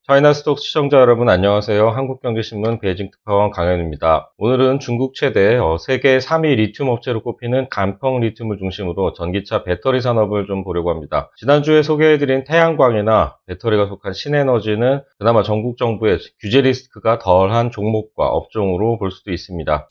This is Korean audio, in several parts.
차이나스톡 시청자 여러분 안녕하세요. 한국경제신문 베이징 특파원 강현우입니다. 오늘은 중국 최대 세계 3위 리튬 업체로 꼽히는 간펑 리튬을 중심으로 전기차 배터리 산업을 좀 보려고 합니다. 지난주에 소개해드린 태양광이나 배터리가 속한 신에너지는 그나마 전국 정부의 규제 리스크가 덜한 종목과 업종으로 볼 수도 있습니다.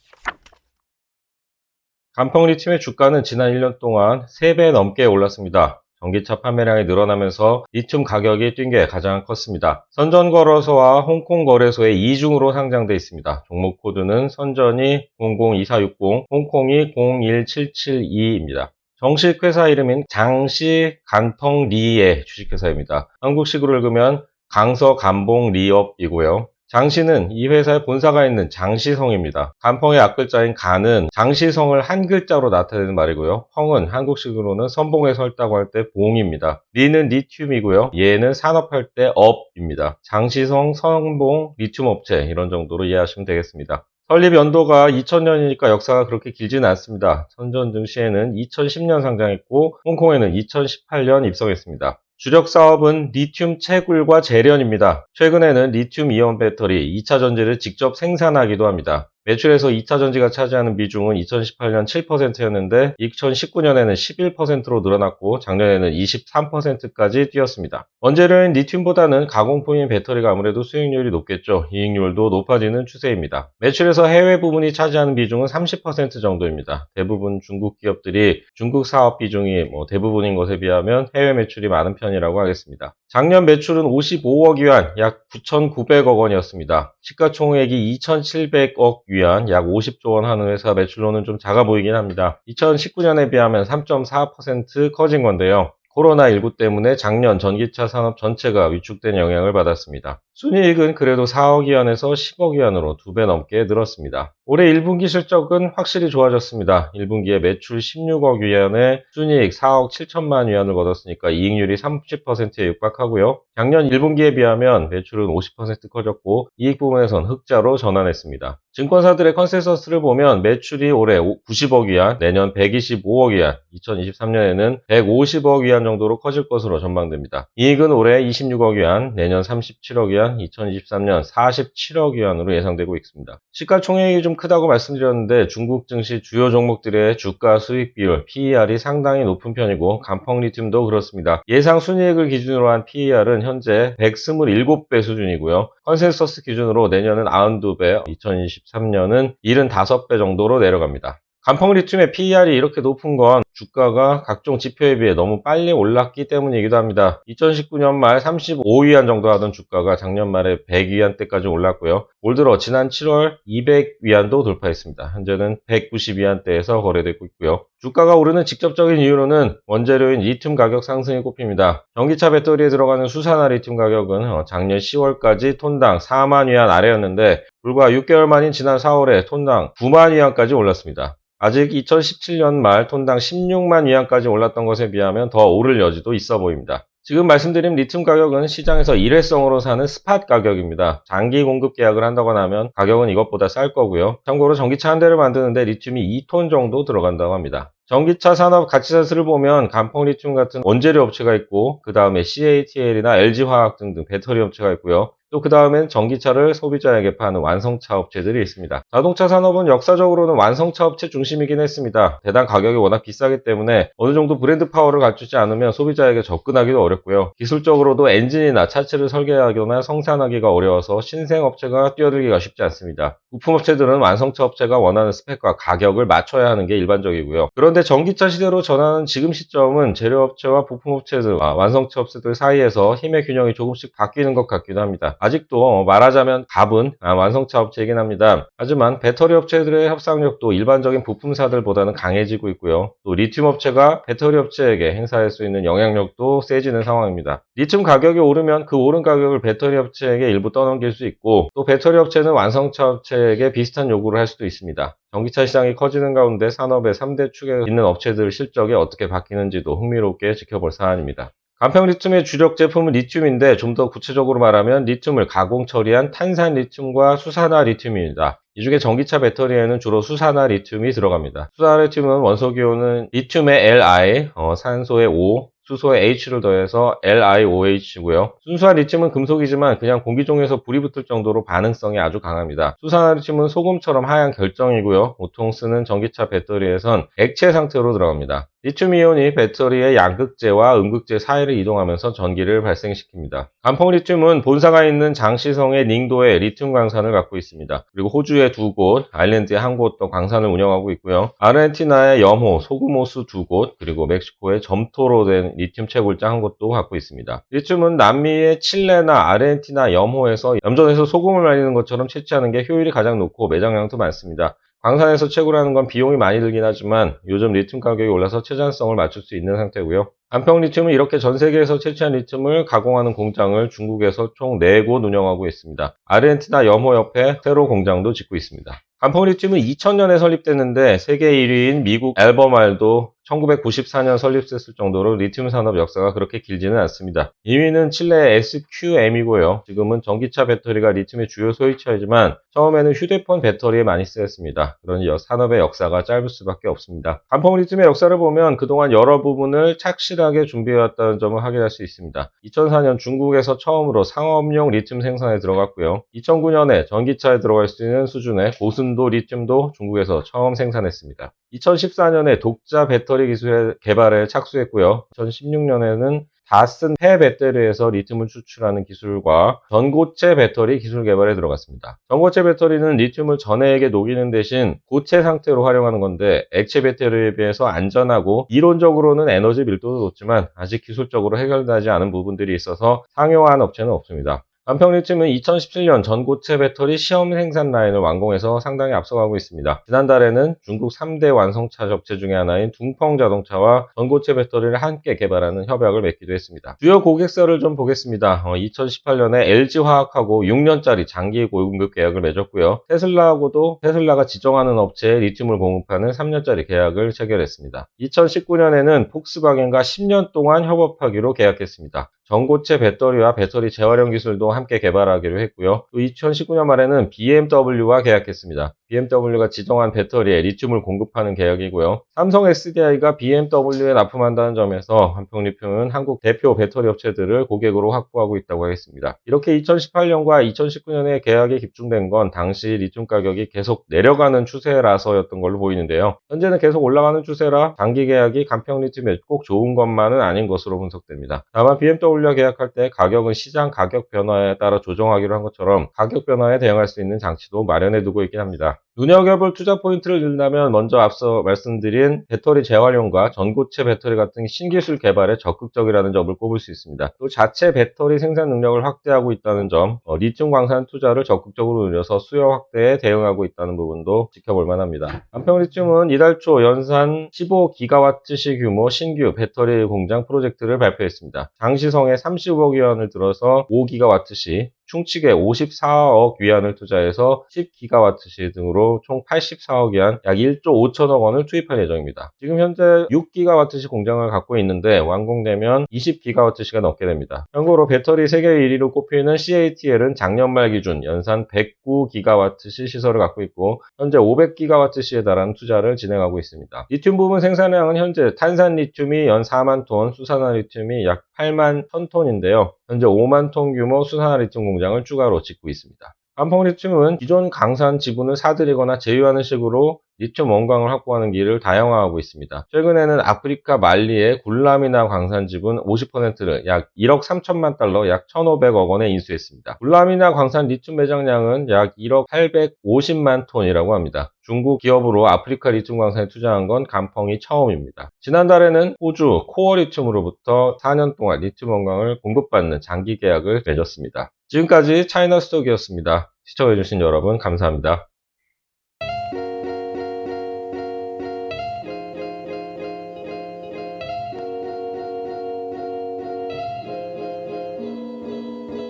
간펑 리튬의 주가는 지난 1년 동안 3배 넘게 올랐습니다. 전기차 판매량이 늘어나면서 리튬 가격이 뛴 게 가장 컸습니다. 선전거래소와 홍콩 거래소에 이중으로 상장돼 있습니다. 종목 코드는 선전이 002460, 홍콩이 01772입니다. 정식 회사 이름인 장시 간펑리의 주식회사입니다. 한국식으로 읽으면 강서간봉리업이고요. 장시는 이 회사의 본사가 있는 장시성입니다. 간펑의 앞글자인 간은 장시성을 한 글자로 나타내는 말이고요. 펑은 한국식으로는 선봉에 설다고 할 때 봉입니다. 리는 리튬이고요. 예는 산업할 때 업입니다. 장시성, 선봉, 리튬 업체 이런 정도로 이해하시면 되겠습니다. 설립 연도가 2000년이니까 역사가 그렇게 길지는 않습니다. 선전 증시에는 2010년 상장했고 홍콩에는 2018년 입성했습니다. 주력 사업은 리튬 채굴과 재련입니다. 최근에는 리튬 이온 배터리 2차 전지를 직접 생산하기도 합니다. 매출에서 2차 전지가 차지하는 비중은 2018년 7%였는데 2019년에는 11%로 늘어났고 작년에는 23%까지 뛰었습니다. 원재료인 리튬보다는 가공품인 배터리가 아무래도 수익률이 높겠죠. 이익률도 높아지는 추세입니다. 매출에서 해외 부분이 차지하는 비중은 30% 정도입니다. 대부분 중국 기업들이 중국 사업 비중이 대부분인 것에 비하면 해외 매출이 많은 편이라고 하겠습니다. 작년 매출은 55억 위안, 약 9,900억 원이었습니다. 시가총액이 2,700억 위안, 약 50조 원 하는 회사 매출로는 좀 작아 보이긴 합니다. 2019년에 비하면 3.4% 커진 건데요. 코로나19 때문에 작년 전기차 산업 전체가 위축된 영향을 받았습니다. 순이익은 그래도 4억 위안에서 10억 위안으로 2배 넘게 늘었습니다. 올해 1분기 실적은 확실히 좋아졌습니다. 1분기에 매출 16억 위안에 순이익 4억 7천만 위안을 거뒀으니까 이익률이 30%에 육박하고요. 작년 1분기에 비하면 매출은 50% 커졌고 이익 부분에선 흑자로 전환했습니다. 증권사들의 컨센서스를 보면 매출이 올해 90억 위안, 내년 125억 위안, 2023년에는 150억 위안 정도로 커질 것으로 전망됩니다. 이익은 올해 26억 위안, 내년 37억 위안, 2023년 47억 위안으로 예상되고 있습니다. 시가총액이 좀 크다고 말씀드렸는데 중국 증시 주요 종목들의 주가 수익 비율, PER이 상당히 높은 편이고 간펑 리튬도 그렇습니다. 예상 순이익을 기준으로 한 PER은 현재 127배 수준이고요. 컨센서스 기준으로 내년은 92배, 2023년은 75배 정도로 내려갑니다. 간펑 리튬의 PER이 이렇게 높은 건 주가가 각종 지표에 비해 너무 빨리 올랐기 때문이기도 합니다. 2019년 말 35위안 정도 하던 주가가 작년 말에 100위안대까지 올랐고요. 올 들어 지난 7월 200위안도 돌파했습니다. 현재는 190위안대에서 거래되고 있고요. 주가가 오르는 직접적인 이유로는 원재료인 리튬 가격 상승이 꼽힙니다. 전기차 배터리에 들어가는 수산화 리튬 가격은 작년 10월까지 톤당 4만 위안 아래였는데 불과 6개월 만인 지난 4월에 톤당 9만 위안까지 올랐습니다. 아직 2017년 말 톤당 16만 위안까지 올랐던 것에 비하면 더 오를 여지도 있어 보입니다. 지금 말씀드린 리튬 가격은 시장에서 일회성으로 사는 스팟 가격입니다. 장기 공급 계약을 한다거나 하면 가격은 이것보다 쌀 거고요. 참고로 전기차 한 대를 만드는데 리튬이 2톤 정도 들어간다고 합니다. 전기차 산업 가치사슬을 보면 간펑 리튬 같은 원재료 업체가 있고 그 다음에 CATL이나 LG화학 등등 배터리 업체가 있고요. 또 그 다음엔 전기차를 소비자에게 파는 완성차 업체들이 있습니다. 자동차 산업은 역사적으로는 완성차 업체 중심이긴 했습니다. 대당 가격이 워낙 비싸기 때문에 어느 정도 브랜드 파워를 갖추지 않으면 소비자에게 접근하기도 어렵고요. 기술적으로도 엔진이나 차체를 설계하거나 생산하기가 어려워서 신생 업체가 뛰어들기가 쉽지 않습니다. 부품 업체들은 완성차 업체가 원하는 스펙과 가격을 맞춰야 하는 게 일반적이고요. 그런데 전기차 시대로 전환하는 지금 시점은 재료업체와 부품업체들, 완성차 업체들 사이에서 힘의 균형이 조금씩 바뀌는 것 같기도 합니다. 아직도 말하자면 갑은 완성차 업체이긴 합니다. 하지만 배터리 업체들의 협상력도 일반적인 부품사들보다는 강해지고 있고요. 또 리튬 업체가 배터리 업체에게 행사할 수 있는 영향력도 세지는 상황입니다. 리튬 가격이 오르면 그 오른 가격을 배터리 업체에게 일부 떠넘길 수 있고 또 배터리 업체는 완성차 업체에게 비슷한 요구를 할 수도 있습니다. 전기차 시장이 커지는 가운데 산업의 3대 축에 있는 업체들 실적이 어떻게 바뀌는지도 흥미롭게 지켜볼 사안입니다. 간펑 리튬의 주력 제품은 리튬인데 좀 더 구체적으로 말하면 리튬을 가공 처리한 탄산 리튬과 수산화 리튬입니다. 이 중에 전기차 배터리에는 주로 수산화 리튬이 들어갑니다. 수산화 리튬은 원소 기호는 리튬의 Li, 산소의 O, 수소의 H를 더해서 LiOH고요. 순수한 리튬은 금속이지만 그냥 공기 중에서 불이 붙을 정도로 반응성이 아주 강합니다. 수산화 리튬은 소금처럼 하얀 결정이고요. 보통 쓰는 전기차 배터리에선 액체 상태로 들어갑니다. 리튬이온이 배터리의 양극재와 음극재 사이를 이동하면서 전기를 발생시킵니다. 간펑 리튬은 본사가 있는 장시성의 닝도에 리튬 광산을 갖고 있습니다. 그리고 호주의 2곳, 아일랜드의 1곳 또 광산을 운영하고 있고요. 아르헨티나의 염호, 소금호수 2곳, 그리고 멕시코의 점토로 된 리튬 채굴장 1곳도 갖고 있습니다. 리튬은 남미의 칠레나 아르헨티나 염호에서 염전에서 소금을 말리는 것처럼 채취하는 게 효율이 가장 높고 매장량도 많습니다. 광산에서 채굴하는 건 비용이 많이 들긴 하지만 요즘 리튬 가격이 올라서 최저성을 맞출 수 있는 상태고요. 간펑 리튬은 이렇게 전 세계에서 채취한 리튬을 가공하는 공장을 중국에서 총 4곳 운영하고 있습니다. 아르헨티나 염호 옆에 새로 공장도 짓고 있습니다. 간펑 리튬은 2000년에 설립됐는데 세계 1위인 미국 알버말도 1994년 설립됐을 정도로 리튬 산업 역사가 그렇게 길지는 않습니다. 2위는 칠레의 SQM이고요. 지금은 전기차 배터리가 리튬의 주요 소비처이지만 처음에는 휴대폰 배터리에 많이 쓰였습니다. 그러니 산업의 역사가 짧을 수밖에 없습니다. 간펑 리튬의 역사를 보면 그동안 여러 부분을 착실하게 준비해왔다는 점을 확인할 수 있습니다. 2004년 중국에서 처음으로 상업용 리튬 생산에 들어갔고요. 2009년에 전기차에 들어갈 수 있는 수준의 고순도 리튬도 중국에서 처음 생산했습니다. 2014년에 독자 배터리 기술의 개발에 착수했고요. 2016년에는 다 쓴 폐배터리에서 리튬을 추출하는 기술과 전고체 배터리 기술 개발에 들어갔습니다. 전고체 배터리는 리튬을 전해액에 녹이는 대신 고체 상태로 활용하는 건데 액체 배터리에 비해서 안전하고 이론적으로는 에너지 밀도도 높지만 아직 기술적으로 해결되지 않은 부분들이 있어서 상용화한 업체는 없습니다. 간펑 리튬은 2017년 전고체 배터리 시험 생산 라인을 완공해서 상당히 앞서가고 있습니다. 지난달에는 중국 3대 완성차 업체 중에 하나인 둥펑 자동차와 전고체 배터리를 함께 개발하는 협약을 맺기도 했습니다. 주요 고객사를 좀 보겠습니다. 2018년에 LG화학하고 6년짜리 장기 공급 계약을 맺었고요. 테슬라하고도 테슬라가 지정하는 업체에 리튬을 공급하는 3년짜리 계약을 체결했습니다. 2019년에는 폭스바겐과 10년 동안 협업하기로 계약했습니다. 전고체 배터리와 배터리 재활용 기술도 함께 개발하기로 했고요. 또 2019년 말에는 BMW와 계약했습니다. BMW가 지정한 배터리에 리튬을 공급하는 계약이고요. 삼성 SDI가 BMW에 납품한다는 점에서 간펑 리튬은 한국 대표 배터리 업체들을 고객으로 확보하고 있다고 하겠습니다. 이렇게 2018년과 2019년에 계약이 집중된 건 당시 리튬 가격이 계속 내려가는 추세라서였던 걸로 보이는데요. 현재는 계속 올라가는 추세라 장기 계약이 간펑 리튬에 꼭 좋은 것만은 아닌 것으로 분석됩니다. 다만 BMW와 계약할 때 가격은 시장 가격 변화에 따라 조정하기로 한 것처럼 가격 변화에 대응할 수 있는 장치도 마련해 두고 있긴 합니다. 눈여겨볼 투자 포인트를 든다면 먼저 앞서 말씀드린 배터리 재활용과 전고체 배터리 같은 신기술 개발에 적극적이라는 점을 꼽을 수 있습니다. 또 자체 배터리 생산 능력을 확대하고 있다는 점, 리튬 광산 투자를 적극적으로 늘려서 수요 확대에 대응하고 있다는 부분도 지켜볼 만합니다. 간펑 리튬은 이달 초 연산 15기가와트시 규모 신규 배터리 공장 프로젝트를 발표했습니다. 장시성에 30억 위안을 들어서 5기가와트시, 충측에 54억 위안을 투자해서 10기가와트시 등으로 총 84억 위안, 약 1조 5천억 원을 투입할 예정입니다. 지금 현재 6기가와트시 공장을 갖고 있는데 완공되면 20기가와트시가 넘게 됩니다. 참고로 배터리 세계 1위로 꼽히는 CATL은 작년 말 기준 연산 109기가와트시 시설을 갖고 있고 현재 500기가와트시에 달하는 투자를 진행하고 있습니다. 리튬 부분 생산량은 현재 탄산 리튬이 연 4만 톤, 수산화 리튬이 약 8만 1000톤인데요. 현재 5만 톤 규모 수산화 리튬 공장을 추가로 짓고 있습니다. 간펑 리튬은 기존 강산 지분을 사들이거나 제휴하는 식으로 리튬 원광을 확보하는 길을 다양화하고 있습니다. 최근에는 아프리카 말리의 굴라미나 광산 지분 50%를 약 1억 3천만 달러, 약 1,500억 원에 인수했습니다. 굴라미나 광산 리튬 매장량은 약 1억 850만 톤이라고 합니다. 중국 기업으로 아프리카 리튬 광산에 투자한 건 간펑이 처음입니다. 지난달에는 호주 코어 리튬으로부터 4년 동안 리튬 원광을 공급받는 장기 계약을 맺었습니다. 지금까지 차이나스톡이었습니다. 시청해주신 여러분 감사합니다.